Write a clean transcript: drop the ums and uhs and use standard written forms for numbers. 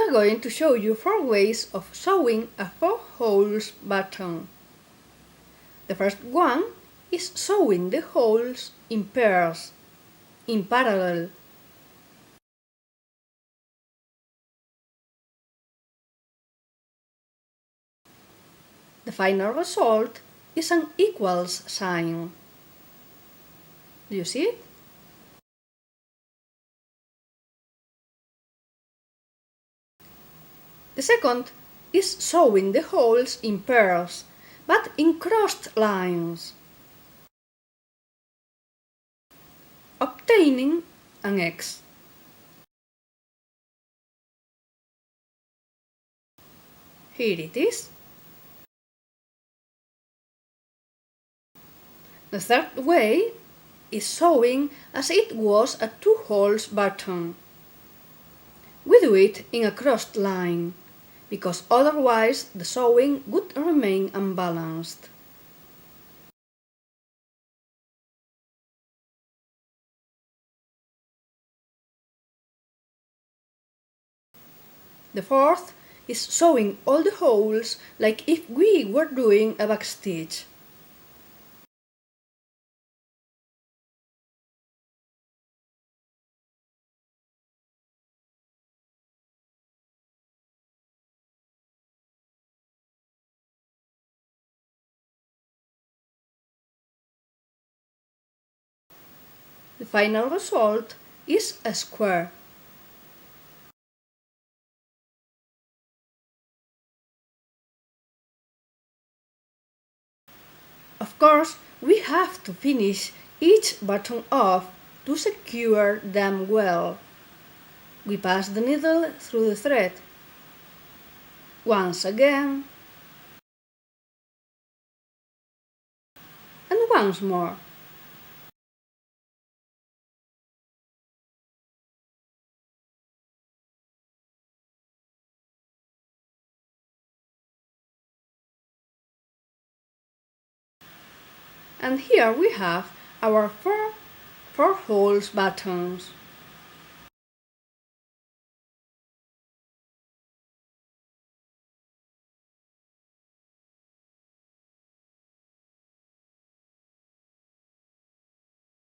are going to show you 4 ways of sewing a 4 holes button. The first one is sewing the holes in pairs, in parallel. The final result is an equals sign. Do you see it? The second is sewing the holes in pairs, but in crossed lines, obtaining an X. Here it is. The third way is sewing as it was a 2 holes button. We do it in a crossed line, because otherwise the sewing would remain unbalanced. The fourth is sewing all the holes like if we were doing a backstitch. The final result is a square. Of course, we have to finish each button off to secure them well. We pass the needle through the thread. Once again, and once more. And here we have our four holes buttons.